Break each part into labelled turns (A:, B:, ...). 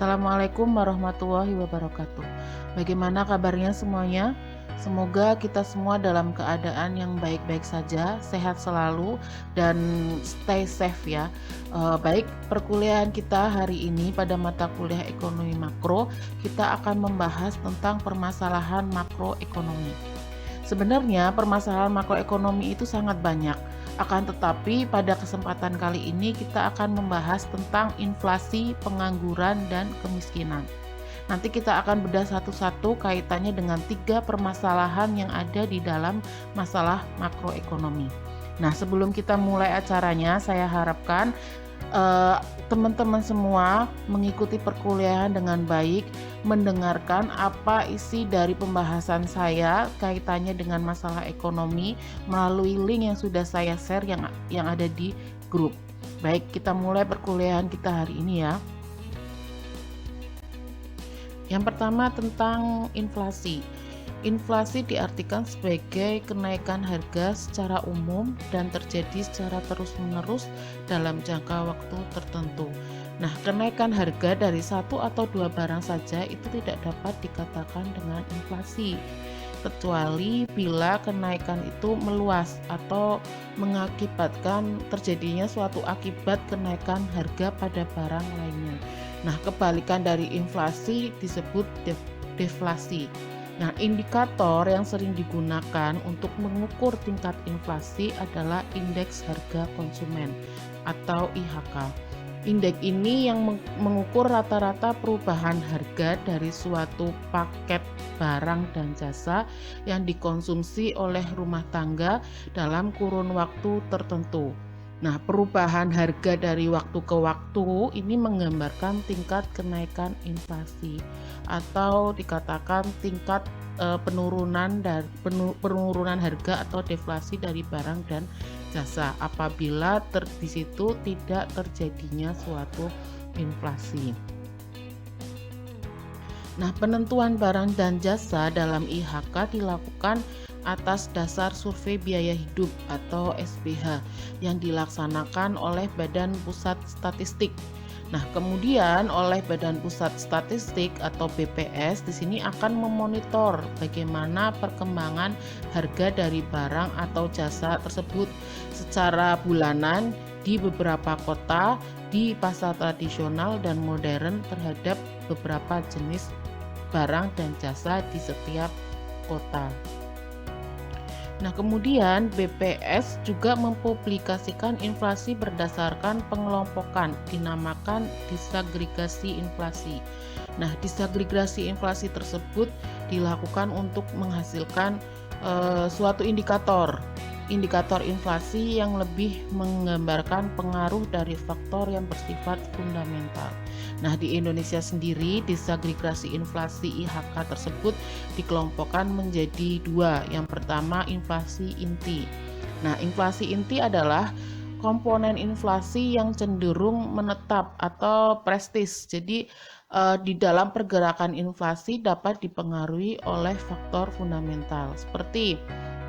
A: Assalamualaikum warahmatullahi wabarakatuh. Bagaimana kabarnya semuanya? Semoga kita semua dalam keadaan yang baik-baik saja, sehat selalu, dan stay safe ya. Baik, perkuliahan kita hari ini pada mata kuliah ekonomi makro, kita akan membahas tentang permasalahan makroekonomi. Sebenarnya permasalahan makroekonomi itu sangat banyak. Akan tetapi pada kesempatan kali ini kita akan membahas tentang inflasi, pengangguran, dan kemiskinan. Nanti kita akan bedah satu-satu kaitannya dengan 3 permasalahan yang ada di dalam masalah makroekonomi. Nah, sebelum kita mulai acaranya, saya harapkan eh, teman-teman semua mengikuti perkuliahan dengan baik, mendengarkan apa isi dari pembahasan saya kaitannya dengan masalah ekonomi melalui link yang sudah saya share yang ada di grup. Baik, kita mulai perkuliahan kita hari ini ya. Yang pertama tentang inflasi. Inflasi diartikan sebagai kenaikan harga secara umum dan terjadi secara terus-menerus dalam jangka waktu tertentu. Nah, kenaikan harga dari satu atau dua barang saja itu tidak dapat dikatakan dengan inflasi, kecuali bila kenaikan itu meluas atau mengakibatkan terjadinya suatu akibat kenaikan harga pada barang lainnya. Nah, kebalikan dari inflasi disebut deflasi. Nah, indikator yang sering digunakan untuk mengukur tingkat inflasi adalah indeks harga konsumen atau IHK. Indeks ini yang mengukur rata-rata perubahan harga dari suatu paket barang dan jasa yang dikonsumsi oleh rumah tangga dalam kurun waktu tertentu. Nah, perubahan harga dari waktu ke waktu ini menggambarkan tingkat kenaikan inflasi atau dikatakan tingkat penurunan harga atau deflasi dari barang dan jasa apabila di situ tidak terjadinya suatu inflasi. Nah, penentuan barang dan jasa dalam IHK dilakukan atas dasar survei biaya hidup atau SBH yang dilaksanakan oleh Badan Pusat Statistik. Nah, kemudian oleh Badan Pusat Statistik atau BPS di sini akan memonitor bagaimana perkembangan harga dari barang atau jasa tersebut secara bulanan di beberapa kota, di pasar tradisional dan modern terhadap beberapa jenis barang dan jasa di setiap kota. Nah, kemudian BPS juga mempublikasikan inflasi berdasarkan pengelompokan, dinamakan disagregasi inflasi. Nah, disagregasi inflasi tersebut dilakukan untuk menghasilkan suatu indikator inflasi yang lebih menggambarkan pengaruh dari faktor yang bersifat fundamental. Nah, di Indonesia sendiri disagregasi inflasi IHK tersebut dikelompokkan menjadi dua. Yang pertama inflasi inti. Nah, inflasi inti adalah komponen inflasi yang cenderung menetap atau prestis. Jadi di dalam pergerakan inflasi dapat dipengaruhi oleh faktor fundamental seperti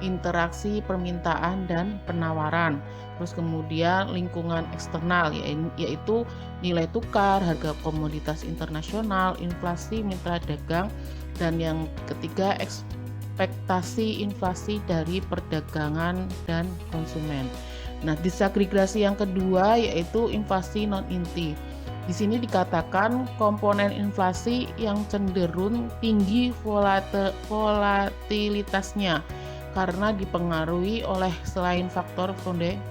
A: interaksi permintaan dan penawaran. Terus kemudian lingkungan eksternal yaitu nilai tukar, harga komoditas internasional, inflasi mitra dagang, dan yang ketiga ekspektasi inflasi dari perdagangan dan konsumen. Nah, disagregasi yang kedua yaitu inflasi non-inti. Di sini dikatakan komponen inflasi yang cenderung tinggi volatilitasnya karena dipengaruhi oleh selain faktor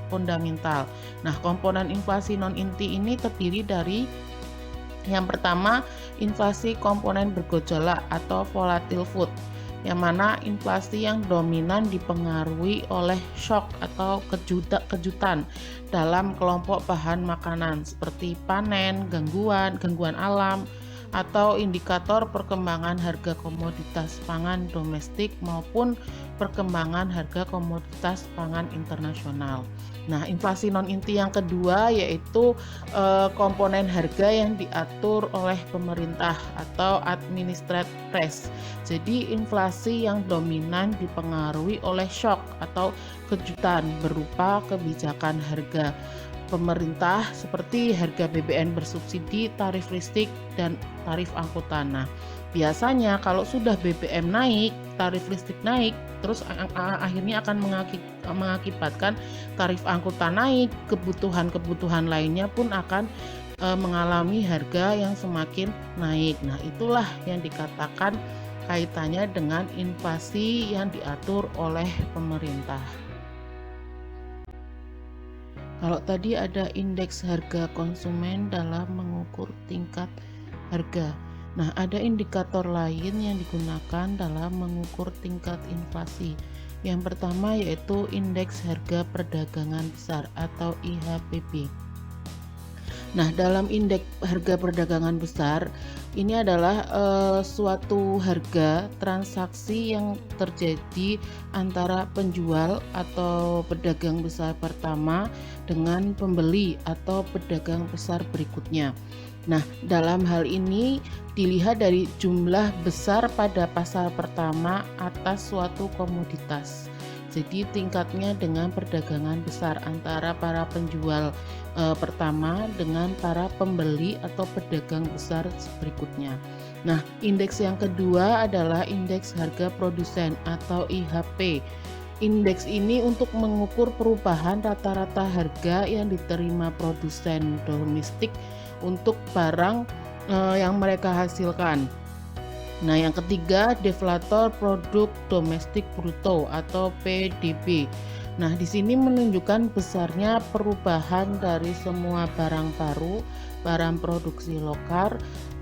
A: fundamental. Nah, komponen inflasi non-inti ini terdiri dari yang pertama, inflasi komponen bergejolak atau volatile food, yang mana inflasi yang dominan dipengaruhi oleh shock atau kejutan dalam kelompok bahan makanan seperti panen, gangguan alam, atau indikator perkembangan harga komoditas pangan domestik maupun perkembangan harga komoditas pangan internasional. Nah, inflasi non-inti yang kedua yaitu komponen harga yang diatur oleh pemerintah atau administrative price. Jadi inflasi yang dominan dipengaruhi oleh shock atau kejutan berupa kebijakan harga pemerintah seperti harga BBM bersubsidi, tarif listrik, dan tarif angkutan. Nah, biasanya kalau sudah BBM naik, tarif listrik naik, terus akhirnya akan mengakibatkan tarif angkutan naik, kebutuhan-kebutuhan lainnya pun akan mengalami harga yang semakin naik. Nah, itulah yang dikatakan kaitannya dengan inflasi yang diatur oleh pemerintah. Kalau tadi ada indeks harga konsumen dalam mengukur tingkat harga. Nah, ada indikator lain yang digunakan dalam mengukur tingkat inflasi. Yang pertama yaitu indeks harga perdagangan besar atau IHPB. Nah, dalam indeks harga perdagangan besar ini adalah suatu harga transaksi yang terjadi antara penjual atau pedagang besar pertama dengan pembeli atau pedagang besar berikutnya. Nah, dalam hal ini dilihat dari jumlah besar pada pasar pertama atas suatu komoditas. Jadi tingkatnya dengan perdagangan besar antara para penjual pertama dengan para pembeli atau pedagang besar berikutnya. Nah, indeks yang kedua adalah indeks harga produsen atau IHP. Indeks ini untuk mengukur perubahan rata-rata harga yang diterima produsen domestik untuk barang yang mereka hasilkan. Nah, yang ketiga, deflator produk domestik bruto atau PDB. Nah, di sini menunjukkan besarnya perubahan dari semua barang baru, barang produksi lokal,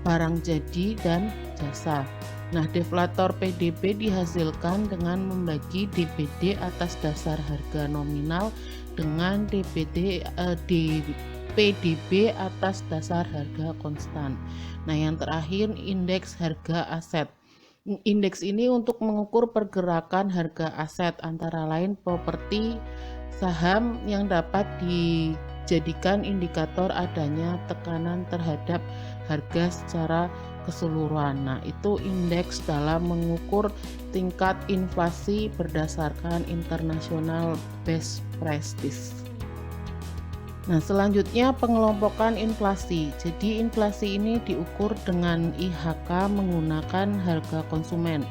A: barang jadi, dan jasa. Nah, deflator PDB dihasilkan dengan membagi DPD atas dasar harga nominal dengan PDB atas dasar harga konstan. Nah, yang terakhir indeks harga aset. Indeks ini untuk mengukur pergerakan harga aset antara lain properti, saham yang dapat dijadikan indikator adanya tekanan terhadap harga secara keseluruhan. Nah, itu indeks dalam mengukur tingkat inflasi berdasarkan International Best Practice. Nah, selanjutnya pengelompokan inflasi. Jadi inflasi ini diukur dengan IHK menggunakan harga konsumen,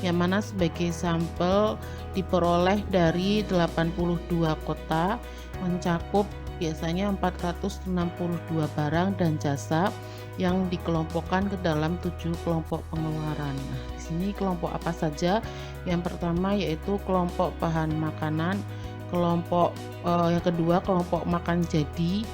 A: yang mana sebagai sampel diperoleh dari 82 kota, mencakup biasanya 462 barang dan jasa yang dikelompokkan ke dalam 7 kelompok pengeluaran. Nah, di sini kelompok apa saja? Yang pertama yaitu kelompok bahan makanan, kelompok yang kedua kelompok makan jadi,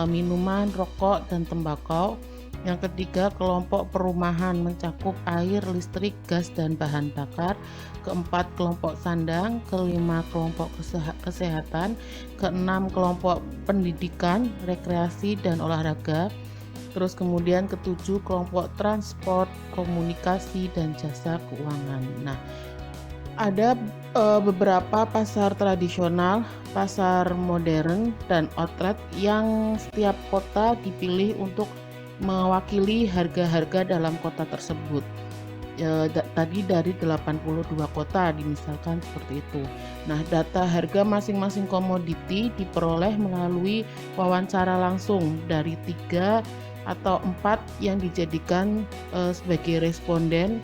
A: minuman, rokok, dan tembakau. Yang ketiga kelompok perumahan mencakup air, listrik, gas, dan bahan bakar. Keempat kelompok sandang. Kelima kelompok kesehatan. Keenam kelompok pendidikan, rekreasi, dan olahraga. Terus kemudian ketujuh kelompok transport, komunikasi, dan jasa keuangan. Nah, ada beberapa pasar tradisional, pasar modern, dan outlet yang setiap kota dipilih untuk mewakili harga-harga dalam kota tersebut. Tadi dari 82 kota misalkan seperti itu. Nah, data harga masing-masing komoditi diperoleh melalui wawancara langsung dari 3 atau 4 yang dijadikan sebagai responden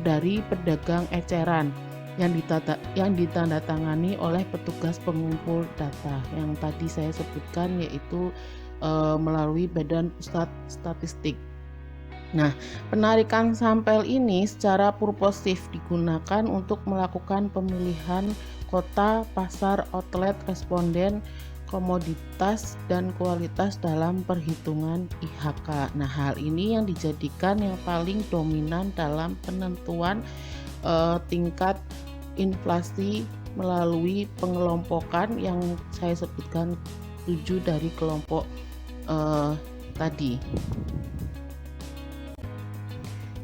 A: dari pedagang eceran yang ditandatangani oleh petugas pengumpul data yang tadi saya sebutkan, yaitu melalui Badan Pusat Statistik. Nah, penarikan sampel ini secara purposif digunakan untuk melakukan pemilihan kota, pasar, outlet, responden, komoditas, dan kualitas dalam perhitungan IHK. Nah, hal ini yang dijadikan yang paling dominan dalam penentuan tingkat inflasi melalui pengelompokan yang saya sebutkan 7 dari kelompok tadi.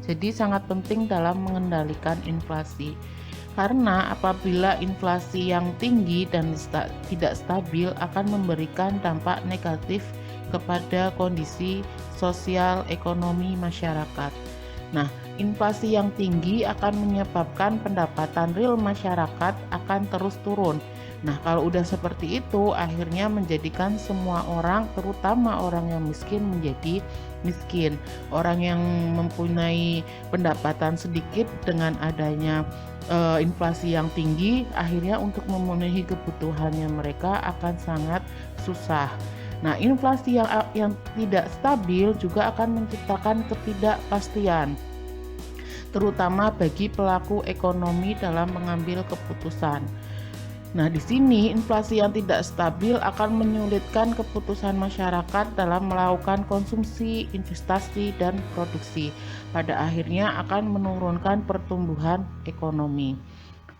A: Jadi sangat penting dalam mengendalikan inflasi. Karena apabila inflasi yang tinggi dan tidak stabil akan memberikan dampak negatif kepada kondisi sosial ekonomi masyarakat. Nah, inflasi yang tinggi akan menyebabkan pendapatan real masyarakat akan terus turun, Nah, kalau udah seperti itu, akhirnya menjadikan semua orang, terutama orang yang miskin, menjadi miskin. Orang yang mempunyai pendapatan sedikit dengan adanya inflasi yang tinggi, akhirnya untuk memenuhi kebutuhannya mereka akan sangat susah. Nah, inflasi yang tidak stabil juga akan menciptakan ketidakpastian, terutama bagi pelaku ekonomi dalam mengambil keputusan. Nah, di sini inflasi yang tidak stabil akan menyulitkan keputusan masyarakat dalam melakukan konsumsi, investasi, dan produksi. Pada akhirnya akan menurunkan pertumbuhan ekonomi.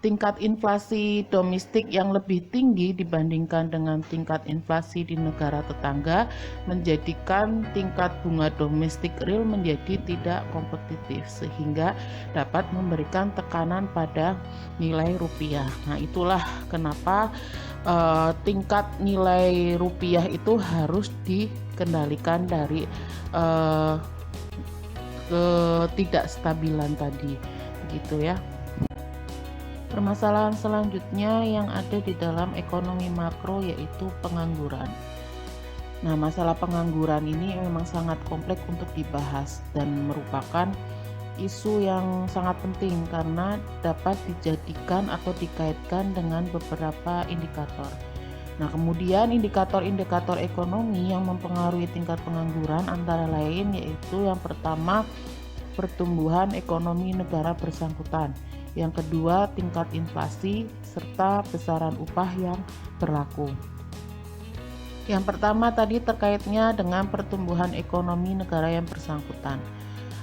A: Tingkat inflasi domestik yang lebih tinggi dibandingkan dengan tingkat inflasi di negara tetangga menjadikan tingkat bunga domestik real menjadi tidak kompetitif, sehingga dapat memberikan tekanan pada nilai rupiah. Nah, itulah kenapa tingkat nilai rupiah itu harus dikendalikan dari ketidakstabilan tadi, begitu ya. Permasalahan selanjutnya yang ada di dalam ekonomi makro yaitu pengangguran. Nah, masalah pengangguran ini memang sangat kompleks untuk dibahas dan merupakan isu yang sangat penting karena dapat dijadikan atau dikaitkan dengan beberapa indikator. Nah, kemudian indikator-indikator ekonomi yang mempengaruhi tingkat pengangguran antara lain yaitu yang pertama, pertumbuhan ekonomi negara bersangkutan. Yang kedua, tingkat inflasi serta besaran upah yang berlaku. Yang pertama tadi terkaitnya dengan pertumbuhan ekonomi negara yang bersangkutan.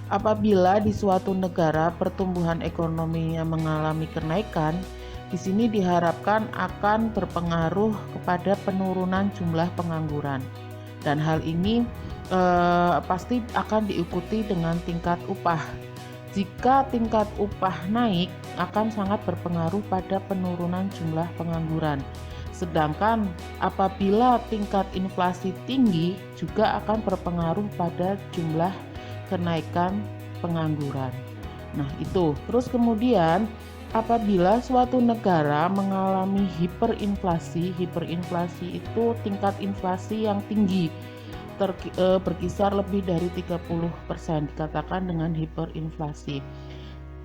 A: Apabila di suatu negara pertumbuhan ekonominya mengalami kenaikan, di sini diharapkan akan berpengaruh kepada penurunan jumlah pengangguran. Dan hal ini pasti akan diikuti dengan tingkat upah. Jika tingkat upah naik, akan sangat berpengaruh pada penurunan jumlah pengangguran. Sedangkan apabila tingkat inflasi tinggi, juga akan berpengaruh pada jumlah kenaikan pengangguran. Nah, itu. Terus kemudian, apabila suatu negara mengalami hiperinflasi itu tingkat inflasi yang tinggi, berkisar lebih dari 30%, dikatakan dengan hiperinflasi.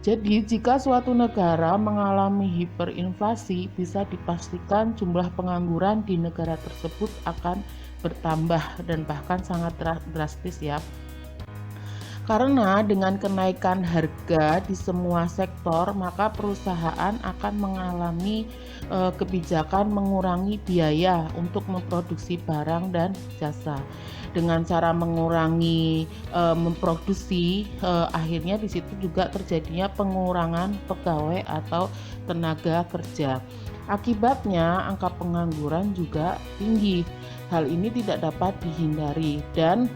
A: Jadi jika suatu negara mengalami hiperinflasi, bisa dipastikan jumlah pengangguran di negara tersebut akan bertambah dan bahkan sangat drastis ya. Karena dengan kenaikan harga di semua sektor, maka perusahaan akan mengalami kebijakan mengurangi biaya untuk memproduksi barang dan jasa. Dengan cara mengurangi memproduksi, akhirnya di situ juga terjadinya pengurangan pegawai atau tenaga kerja. Akibatnya angka pengangguran juga tinggi. Hal ini tidak dapat dihindari dan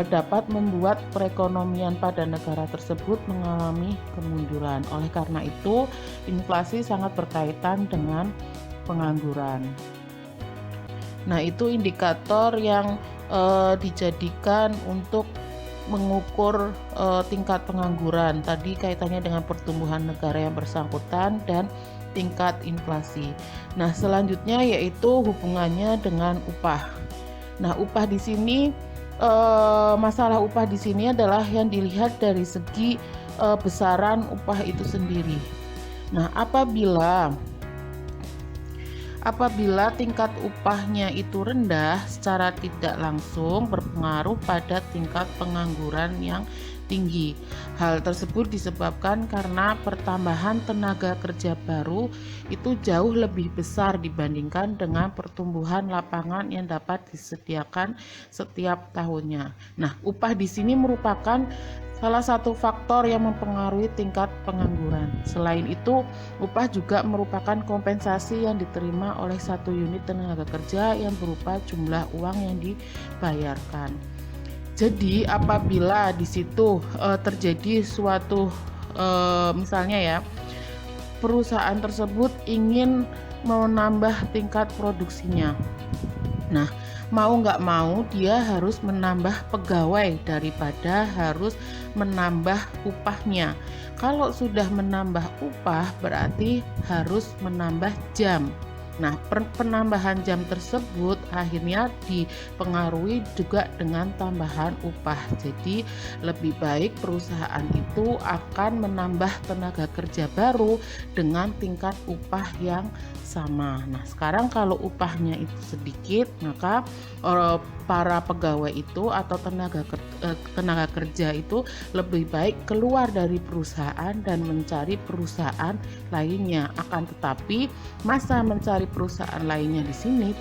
A: dapat membuat perekonomian pada negara tersebut mengalami kemunduran. Oleh karena itu, inflasi sangat berkaitan dengan pengangguran. Nah, itu indikator yang dijadikan untuk mengukur tingkat pengangguran. Tadi kaitannya dengan pertumbuhan negara yang bersangkutan dan tingkat inflasi. Nah, selanjutnya yaitu hubungannya dengan upah. Nah, upah di sini masalah upah di sini adalah yang dilihat dari segi besaran upah itu sendiri. Nah, apabila tingkat upahnya itu rendah, secara tidak langsung berpengaruh pada tingkat pengangguran yang tinggi. Hal tersebut disebabkan karena pertambahan tenaga kerja baru itu jauh lebih besar dibandingkan dengan pertumbuhan lapangan yang dapat disediakan setiap tahunnya. Nah, upah di sini merupakan salah satu faktor yang mempengaruhi tingkat pengangguran. Selain itu, upah juga merupakan kompensasi yang diterima oleh satu unit tenaga kerja yang berupa jumlah uang yang dibayarkan. Jadi apabila di situ terjadi suatu misalnya ya, perusahaan tersebut ingin menambah tingkat produksinya. Nah, mau nggak mau dia harus menambah pegawai daripada harus menambah upahnya. Kalau sudah menambah upah berarti harus menambah jam. Nah, penambahan jam tersebut akhirnya dipengaruhi juga dengan tambahan upah. Jadi, lebih baik perusahaan itu akan menambah tenaga kerja baru dengan tingkat upah yang sama. Nah, sekarang kalau upahnya itu sedikit, maka para pegawai itu atau tenaga kerja itu lebih baik keluar dari perusahaan dan mencari perusahaan lainnya. Akan tetapi masa mencari perusahaan lainnya di sini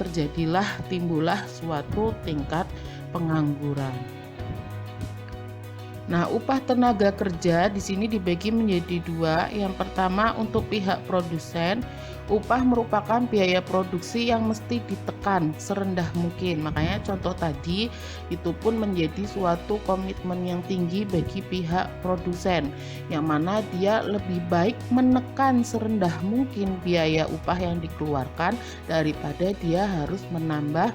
A: timbullah suatu tingkat pengangguran. Nah, upah tenaga kerja di sini dibagi menjadi dua. Yang pertama, untuk pihak produsen, upah merupakan biaya produksi yang mesti ditekan serendah mungkin. Makanya contoh tadi itu pun menjadi suatu komitmen yang tinggi bagi pihak produsen, yang mana dia lebih baik menekan serendah mungkin biaya upah yang dikeluarkan daripada dia harus menambah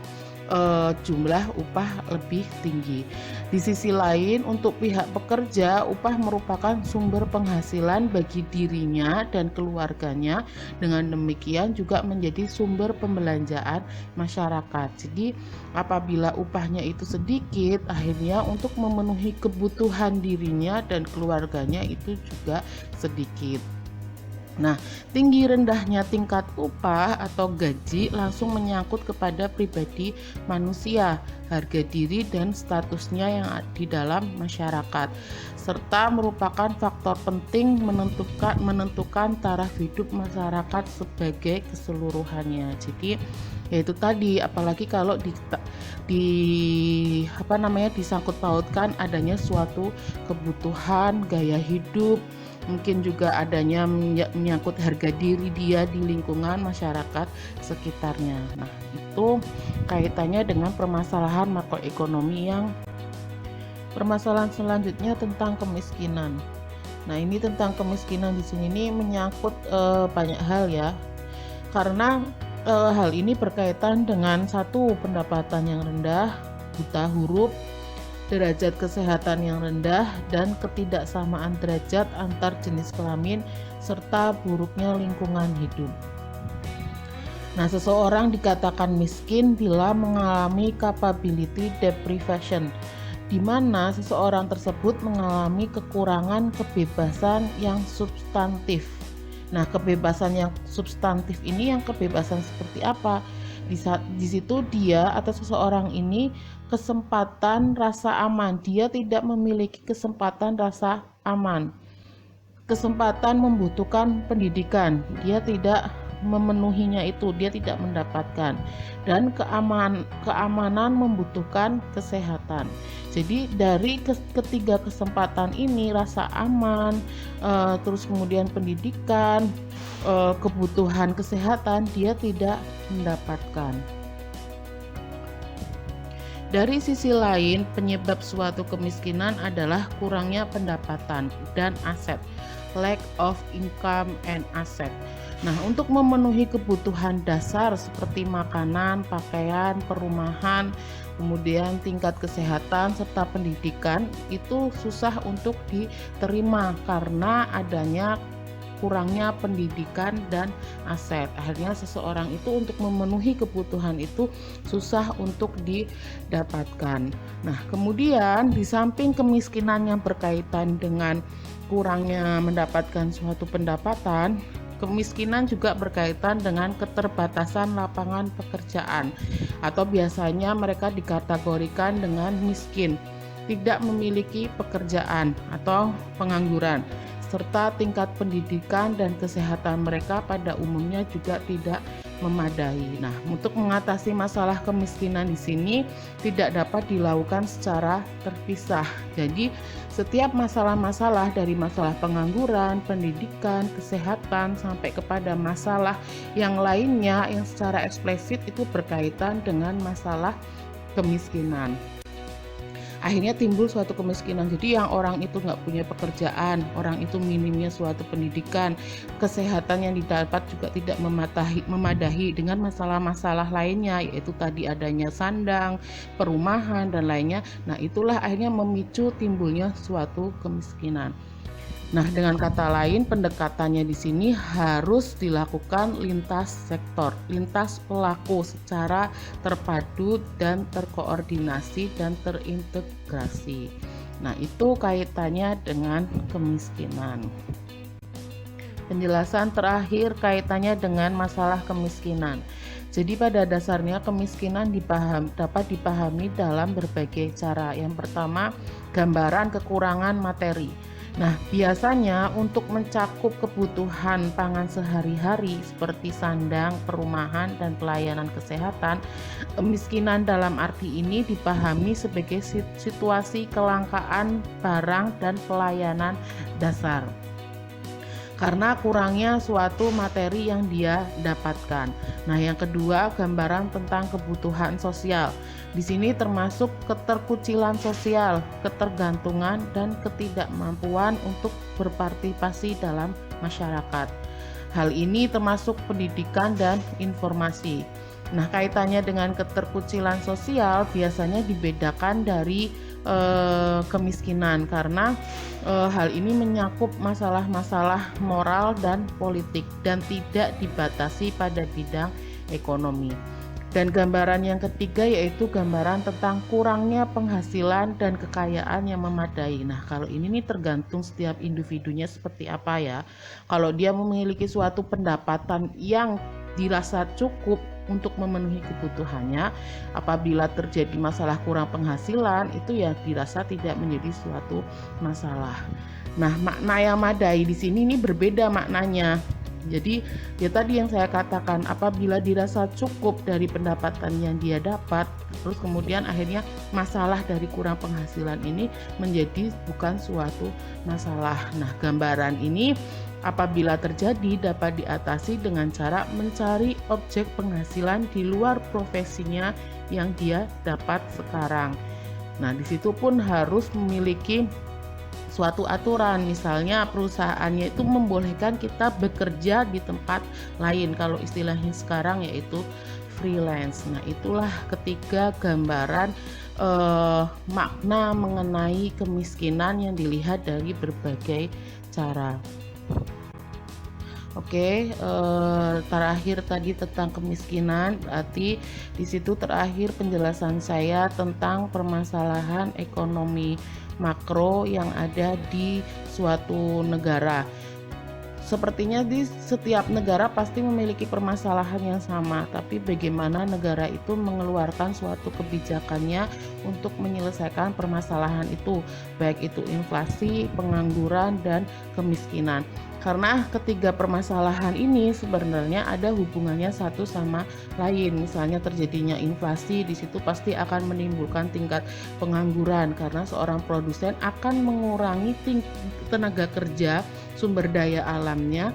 A: jumlah upah lebih tinggi. Di sisi lain, untuk pihak pekerja, upah merupakan sumber penghasilan bagi dirinya dan keluarganya. Dengan demikian juga menjadi sumber pembelanjaan masyarakat. Jadi, apabila upahnya itu sedikit, akhirnya untuk memenuhi kebutuhan dirinya dan keluarganya itu juga sedikit. Nah, tinggi rendahnya tingkat upah atau gaji langsung menyangkut kepada pribadi manusia, harga diri dan statusnya yang di dalam masyarakat, serta merupakan faktor penting menentukan taraf hidup masyarakat sebagai keseluruhannya. Jadi, yaitu tadi, apalagi kalau disangkut pautkan adanya suatu kebutuhan gaya hidup, mungkin juga adanya menyangkut harga diri dia di lingkungan masyarakat sekitarnya. Nah, itu kaitannya dengan permasalahan selanjutnya tentang kemiskinan. Nah, ini tentang kemiskinan di sini ini menyangkut banyak hal ya. Karena hal ini berkaitan dengan satu, pendapatan yang rendah, buta huruf, derajat kesehatan yang rendah, dan ketidaksamaan derajat antar jenis kelamin, serta buruknya lingkungan hidup. Nah, seseorang dikatakan miskin bila mengalami capability deprivation, di mana seseorang tersebut mengalami kekurangan kebebasan yang substantif. Nah, kebebasan yang substantif ini yang kebebasan seperti apa? Di situ dia atau seseorang ini kesempatan rasa aman. Dia tidak memiliki kesempatan rasa aman. Kesempatan membutuhkan pendidikan. Dia tidak memenuhinya itu, dia tidak mendapatkan. Dan keamanan membutuhkan kesehatan. Jadi dari ketiga kesempatan ini, rasa aman, terus kemudian pendidikan, kebutuhan kesehatan, dia tidak mendapatkan. Dari sisi lain, penyebab suatu kemiskinan adalah kurangnya pendapatan dan aset, lack of income and asset. Nah, untuk memenuhi kebutuhan dasar seperti makanan, pakaian, perumahan, kemudian tingkat kesehatan serta pendidikan itu susah untuk diterima karena adanya kurangnya pendidikan dan aset. Akhirnya seseorang itu untuk memenuhi kebutuhan itu susah untuk didapatkan. Nah, kemudian di samping kemiskinan yang berkaitan dengan kurangnya mendapatkan suatu pendapatan, kemiskinan juga berkaitan dengan keterbatasan lapangan pekerjaan, atau biasanya mereka dikategorikan dengan miskin, tidak memiliki pekerjaan atau pengangguran, serta tingkat pendidikan dan kesehatan mereka pada umumnya juga tidak memadai. Nah, untuk mengatasi masalah kemiskinan di sini tidak dapat dilakukan secara terpisah. Jadi, setiap masalah-masalah dari masalah pengangguran, pendidikan, kesehatan sampai kepada masalah yang lainnya yang secara eksplisit itu berkaitan dengan masalah kemiskinan. akhirnya timbul suatu kemiskinan. Jadi yang orang itu nggak punya pekerjaan, orang itu minimnya suatu pendidikan, kesehatan yang didapat juga tidak memadahi dengan masalah-masalah lainnya, yaitu tadi adanya sandang, perumahan, dan lainnya. Nah, itulah akhirnya memicu timbulnya suatu kemiskinan. Nah, dengan kata lain, pendekatannya di sini harus dilakukan lintas sektor, lintas pelaku secara terpadu dan terkoordinasi dan terintegrasi. Nah, itu kaitannya dengan kemiskinan. Penjelasan terakhir kaitannya dengan masalah kemiskinan. Jadi pada dasarnya kemiskinan dapat dipahami dalam berbagai cara. Yang pertama, gambaran kekurangan materi. Nah, biasanya untuk mencakup kebutuhan pangan sehari-hari seperti sandang, perumahan, dan pelayanan kesehatan, kemiskinan dalam arti ini dipahami sebagai situasi kelangkaan barang dan pelayanan dasar karena kurangnya suatu materi yang dia dapatkan. Nah, yang kedua, gambaran tentang kebutuhan sosial. Di sini termasuk keterkucilan sosial, ketergantungan, dan ketidakmampuan untuk berpartisipasi dalam masyarakat. Hal ini termasuk pendidikan dan informasi. Nah, kaitannya dengan keterkucilan sosial biasanya dibedakan dari kemiskinan karena hal ini menyakup masalah-masalah moral dan politik dan tidak dibatasi pada bidang ekonomi. Dan gambaran yang ketiga yaitu gambaran tentang kurangnya penghasilan dan kekayaan yang memadai. Nah, kalau ini nih tergantung setiap individunya seperti apa ya. Kalau dia memiliki suatu pendapatan yang dirasa cukup untuk memenuhi kebutuhannya, apabila terjadi masalah kurang penghasilan, itu ya dirasa tidak menjadi suatu masalah. Nah, makna yang madai di sini ini berbeda maknanya. Jadi ya tadi yang saya katakan, apabila dirasa cukup dari pendapatan yang dia dapat, terus kemudian akhirnya masalah dari kurang penghasilan ini menjadi bukan suatu masalah. Nah, gambaran ini apabila terjadi dapat diatasi dengan cara mencari objek penghasilan di luar profesinya yang dia dapat sekarang. Nah, di situ pun harus memiliki suatu aturan, misalnya perusahaannya itu membolehkan kita bekerja di tempat lain, kalau istilahnya sekarang yaitu freelance. Nah, itulah ketiga gambaran makna mengenai kemiskinan yang dilihat dari berbagai cara. Oke, terakhir tadi tentang kemiskinan, berarti di situ terakhir penjelasan saya tentang permasalahan ekonomi makro yang ada di suatu negara. Sepertinya di setiap negara pasti memiliki permasalahan yang sama, tapi bagaimana negara itu mengeluarkan suatu kebijakannya untuk menyelesaikan permasalahan itu, baik itu inflasi, pengangguran, dan kemiskinan. Karena ketiga permasalahan ini sebenarnya ada hubungannya satu sama lain. Misalnya terjadinya inflasi, di situ pasti akan menimbulkan tingkat pengangguran karena seorang produsen akan mengurangi tenaga kerja, sumber daya alamnya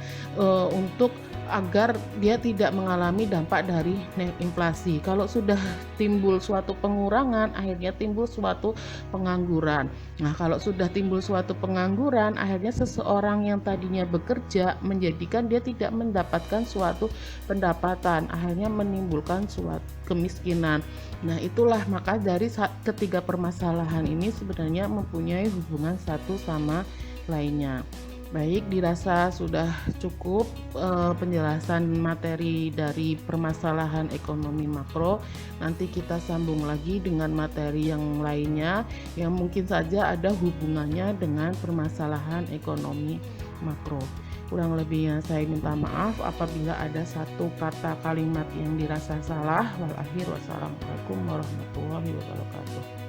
A: untuk agar dia tidak mengalami dampak dari inflasi. Kalau sudah timbul suatu pengurangan, akhirnya timbul suatu pengangguran. Nah, kalau sudah timbul suatu pengangguran, akhirnya seseorang yang tadinya bekerja menjadikan dia tidak mendapatkan suatu pendapatan, akhirnya menimbulkan suatu kemiskinan. Nah, itulah maka dari ketiga permasalahan ini sebenarnya mempunyai hubungan satu sama lainnya. Baik, dirasa sudah cukup penjelasan materi dari permasalahan ekonomi makro. Nanti kita sambung lagi dengan materi yang lainnya yang mungkin saja ada hubungannya dengan permasalahan ekonomi makro. Kurang lebihnya saya minta maaf apabila ada satu kata kalimat yang dirasa salah. Wassalamualaikum warahmatullahi wabarakatuh.